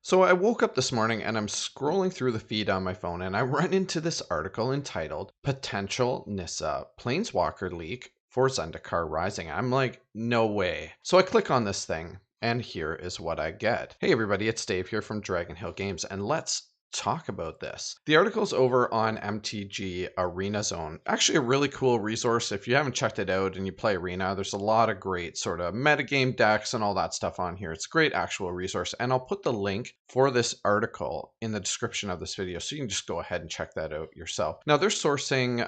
So I woke up this morning and I'm scrolling through the feed on my phone and I run into this article entitled Potential Nissa Planeswalker Leak for Zendikar Rising. I'm like, no way. So I click on this thing and here is what I get. Hey everybody, it's Dave here from Dragonhill Games and let's talk about this. The article's over on MTGArenazone. Actually a really cool resource. If you haven't checked it out and you play Arena, there's a lot of great sort of metagame decks and all that stuff on here. It's a great actual resource. And I'll put the link for this article in the description of this video, so you can just go ahead and check that out yourself. Now they're sourcing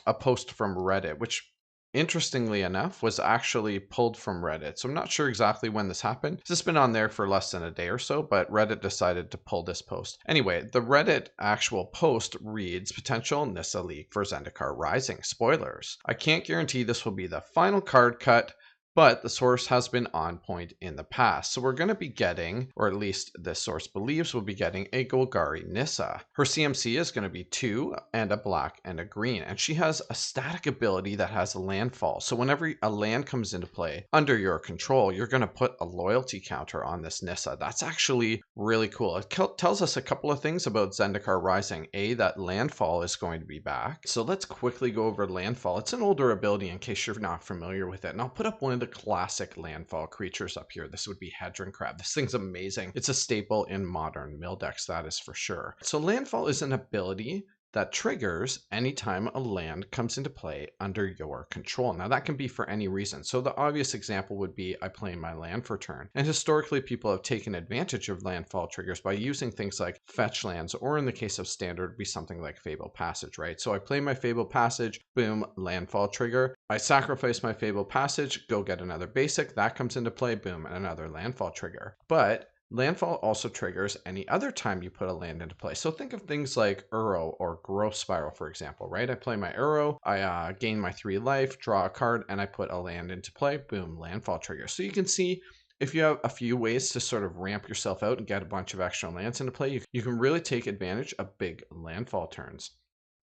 a post from Reddit, which interestingly enough was actually pulled from Reddit. So I'm not sure exactly when this happened. This has been on there for less than a day or so, but Reddit decided to pull this post. Anyway, the Reddit actual post reads, potential Nissa leak for Zendikar Rising. Spoilers. I can't guarantee this will be the final card cut, but the source has been on point in the past. So we're going to be getting, or at least this source believes we'll be getting, a Golgari Nissa. Her CMC is going to be 2 and a black and a green. And she has a static ability that has a landfall. So whenever a land comes into play under your control, you're going to put a loyalty counter on this Nissa. That's actually really cool. It tells us a couple of things about Zendikar Rising. A, that landfall is going to be back. So let's quickly go over landfall. It's an older ability in case you're not familiar with it. And I'll put up one of the classic landfall creatures up here. This would be Hedron Crab. This thing's amazing. It's a staple in modern mill decks, that is for sure. So landfall is an ability that triggers anytime a land comes into play under your control. Now that can be for any reason. So the obvious example would be I play my land for turn. And historically people have taken advantage of landfall triggers by using things like fetch lands, or in the case of standard would be something like Fable Passage, right? So I play my Fable Passage, boom, landfall trigger. I sacrifice my Fable Passage, go get another basic, that comes into play, boom, and another landfall trigger. But landfall also triggers any other time you put a land into play. So think of things like Uro or Growth Spiral, for example, right? I play my Uro, I gain my 3 life, draw a card, and I put a land into play, boom, landfall trigger. So you can see if you have a few ways to sort of ramp yourself out and get a bunch of extra lands into play, you can really take advantage of big landfall turns.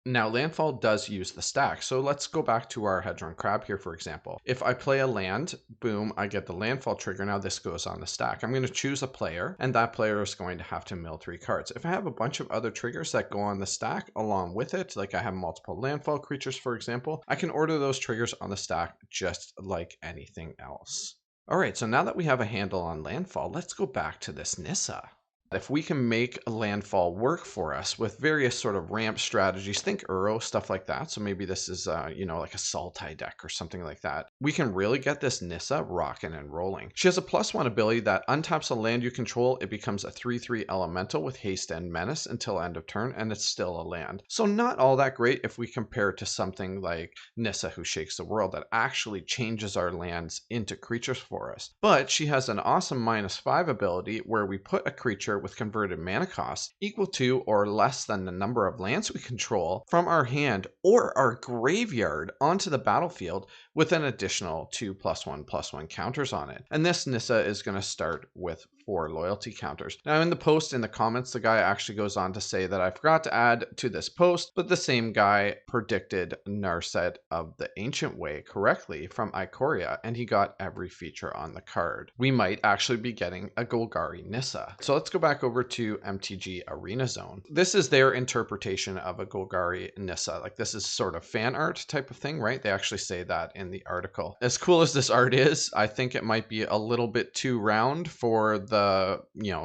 Now, landfall does use the stack. So let's go back to our Hedron Crab here, for example. If I play a land, boom, I get the landfall trigger. Now this goes on the stack. I'm going to choose a player, and that player is going to have to mill 3 cards. If I have a bunch of other triggers that go on the stack along with it, like I have multiple landfall creatures, for example, I can order those triggers on the stack just like anything else. All right, so now that we have a handle on landfall, let's go back to this Nissa. If we can make a landfall work for us with various sort of ramp strategies, think Uro, stuff like that. So maybe this is, like a Sultai deck or something like that. We can really get this Nissa rocking and rolling. She has a +1 ability that untaps a land you control. It becomes a 3/3 elemental with haste and menace until end of turn, and it's still a land. So not all that great if we compare it to something like Nissa Who Shakes the World that actually changes our lands into creatures for us. But she has an awesome -5 ability where we put a creature with converted mana cost equal to or less than the number of lands we control from our hand or our graveyard onto the battlefield with an additional 2 +1/+1 counters on it. And this Nissa is going to start with 4 loyalty counters. Now in the post, in the comments, the guy actually goes on to say that I forgot to add to this post, but the same guy predicted Narset of the Ancient Way correctly from Ikoria, and he got every feature on the card. We might actually be getting a Golgari Nissa. So let's go back over to MTGArenazone. This is their interpretation of a Golgari Nissa. Like this is sort of fan art type of thing, right? They actually say that in the article. As cool as this art is, I think it might be a little bit too round for the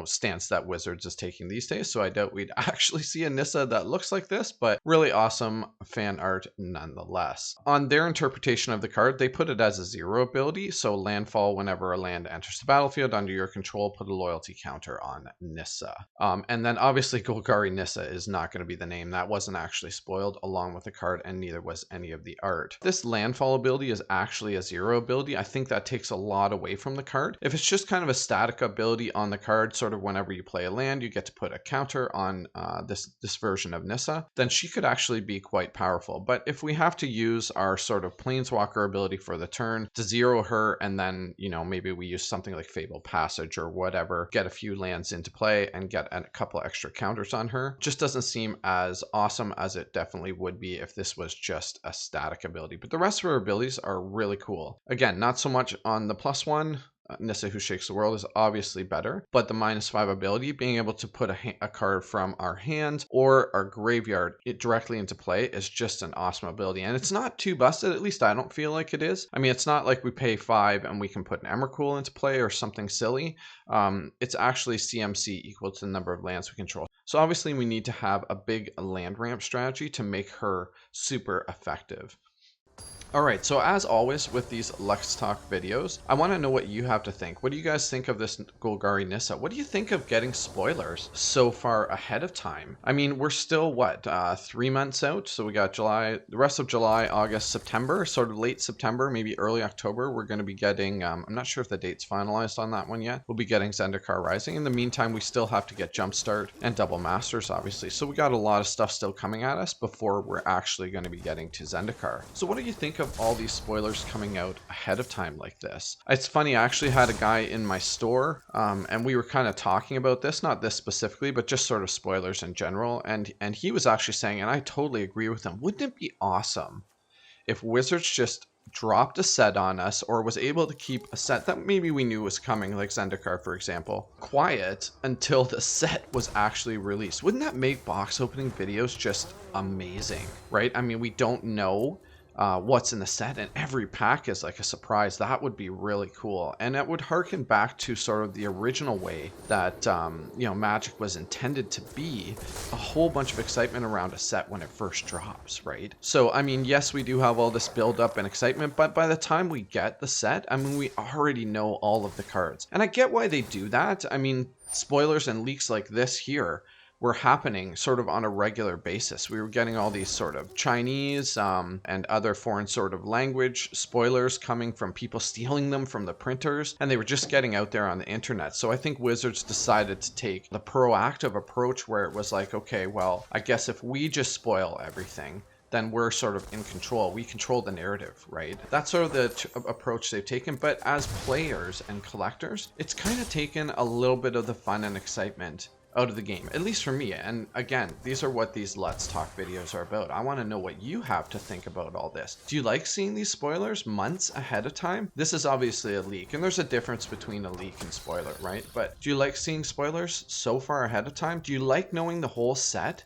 stance that Wizards is taking these days. So I doubt we'd actually see a Nissa that looks like this, but really awesome fan art nonetheless. On their interpretation of the card, they put it as a 0 ability. So landfall, whenever a land enters the battlefield under your control, put a loyalty counter on Nissa. And then obviously Golgari Nissa is not going to be the name. That wasn't actually spoiled along with the card, and neither was any of the art. This landfall ability is actually a 0 ability. I think that takes a lot away from the card. If it's just kind of a static ability on the card, sort of whenever you play a land, you get to put a counter on this version of Nissa, then she could actually be quite powerful. But if we have to use our sort of planeswalker ability for the turn to 0 her, and then, maybe we use something like Fable Passage or whatever, get a few lands into play and get a couple extra counters on her, just doesn't seem as awesome as it definitely would be if this was just a static ability. But the rest of her abilities are really cool. Again, not so much on the +1. Nissa Who Shakes the World is obviously better, but the -5 ability, being able to put a card from our hand or our graveyard directly into play, is just an awesome ability. And it's not too busted, at least I don't feel like it is. I mean, it's not like we pay 5 and we can put an Emrakul into play or something silly. It's actually CMC equal to the number of lands we control. So obviously we need to have a big land ramp strategy to make her super effective. Alright, so as always with these Let's Talk videos, I want to know what you have to think. What do you guys think of this Golgari Nissa? What do you think of getting spoilers so far ahead of time? I mean, we're still, what, 3 months out? So we got July, the rest of July, August, September, sort of late September, maybe early October. We're going to be getting, I'm not sure if the date's finalized on that one yet. We'll be getting Zendikar Rising. In the meantime, we still have to get Jumpstart and Double Masters, obviously. So we got a lot of stuff still coming at us before we're actually going to be getting to Zendikar. So what do you think of all these spoilers coming out ahead of time like this? It's funny, I actually had a guy in my store and we were kind of talking about this, not this specifically, but just sort of spoilers in general, and he was actually saying, and I totally agree with him, wouldn't it be awesome if Wizards just dropped a set on us, or was able to keep a set that maybe we knew was coming, like Zendikar for example, quiet until the set was actually released? Wouldn't that make box opening videos just amazing, right? I mean, we don't know what's in the set, and every pack is like a surprise. That would be really cool, and it would harken back to sort of the original way that you know, Magic was intended to be, a whole bunch of excitement around a set when it first drops, right? So I mean, yes, we do have all this build up and excitement, but by the time we get the set, I mean, we already know all of the cards, and I get why they do that. I mean, spoilers and leaks like this here were happening sort of on a regular basis. We were getting all these sort of Chinese and other foreign sort of language spoilers coming from people stealing them from the printers, and they were just getting out there on the internet. So I think Wizards decided to take the proactive approach where it was like, okay, well, I guess if we just spoil everything, then we're sort of in control. We control the narrative, right? That's sort of the approach they've taken. But as players and collectors, it's kind of taken a little bit of the fun and excitement out of the game, at least for me. And again, these are what these Let's Talk videos are about. I want to know what you have to think about all this. Do you like seeing these spoilers months ahead of time? This is obviously a leak, and there's a difference between a leak and spoiler, right? But do you like seeing spoilers so far ahead of time? Do you like knowing the whole set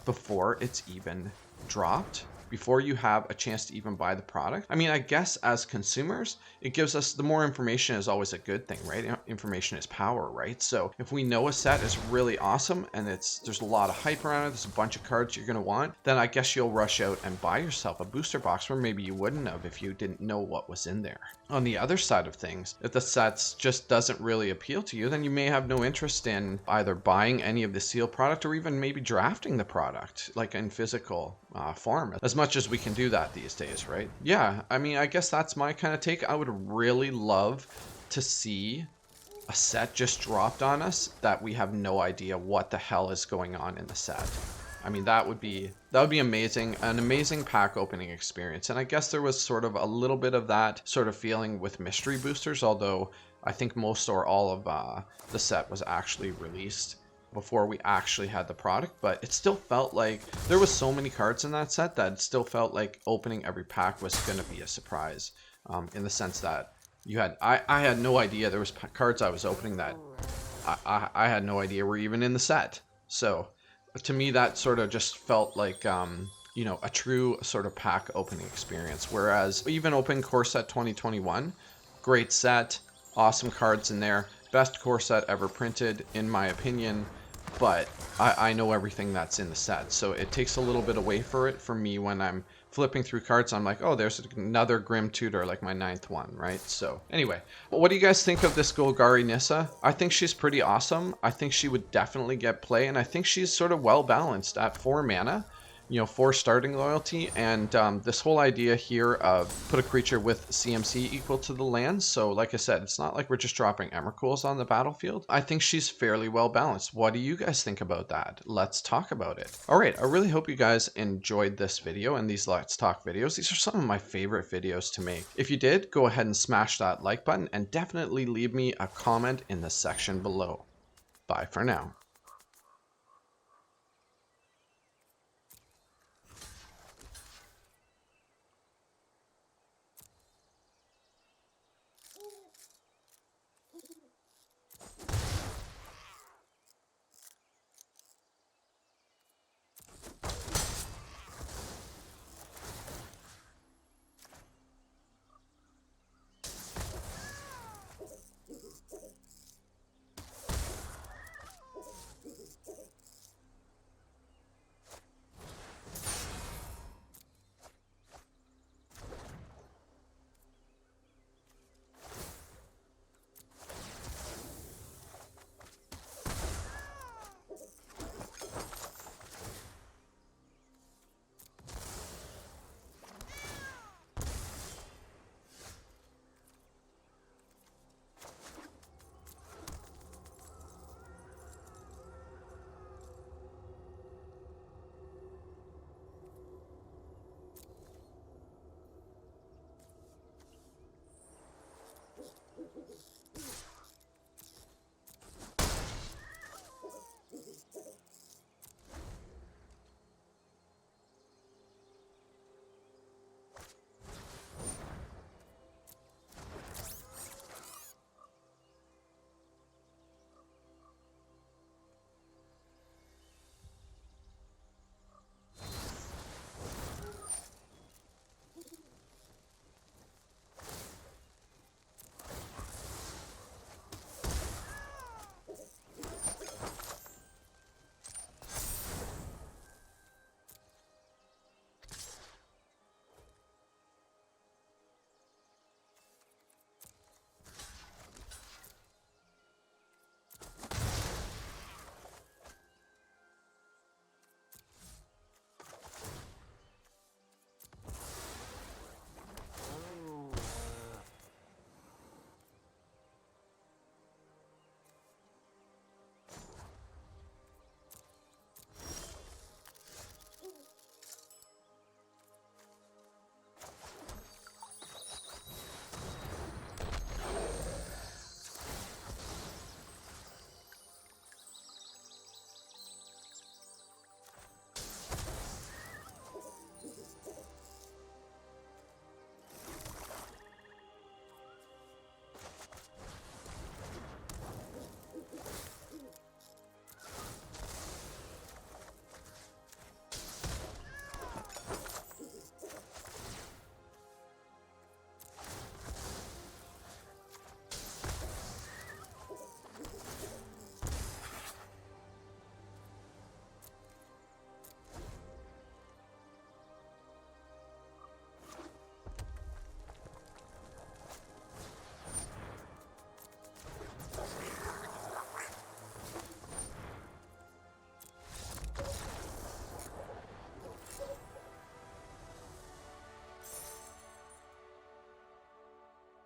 before it's even dropped? Before you have a chance to even buy the product? I mean, I guess as consumers, it gives us, the more information is always a good thing, right? Information is power, right? So if we know a set is really awesome and there's a lot of hype around it, there's a bunch of cards you're going to want, then I guess you'll rush out and buy yourself a booster box where maybe you wouldn't have if you didn't know what was in there. On the other side of things, if the sets just doesn't really appeal to you, then you may have no interest in either buying any of the sealed product or even maybe drafting the product, like in physical form, as much as we can do that these days, right? Yeah, I mean, I guess that's my kind of take. I would really love to see a set just dropped on us that we have no idea what the hell is going on in the set. I mean, that would be amazing, an amazing pack opening experience. And I guess there was sort of a little bit of that sort of feeling with mystery boosters, although I think most or all of the set was actually released before we actually had the product. But it still felt like there was so many cards in that set that it still felt like opening every pack was going to be a surprise, in the sense that you had, I had no idea there was cards I was opening that I had no idea were even in the set. So to me, that sort of just felt like, you know, a true sort of pack opening experience. Whereas even opening Core Set 2021, great set, awesome cards in there, best core set ever printed, in my opinion. But I know everything that's in the set, so it takes a little bit away for me when I'm flipping through cards. I'm like, oh, there's another Grim Tutor, like my 9th one, right? So anyway, what do you guys think of this Golgari Nissa? I think she's pretty awesome. I think she would definitely get play, and I think she's sort of well balanced at 4 mana. You know, 4 starting loyalty, and this whole idea here of put a creature with CMC equal to the land. So like I said, it's not like we're just dropping Emrakuls on the battlefield. I think she's fairly well balanced. What do you guys think about that? Let's talk about it. All right, I really hope you guys enjoyed this video and these Let's Talk videos. These are some of my favorite videos to make. If you did, go ahead and smash that like button, and definitely leave me a comment in the section below. Bye for now.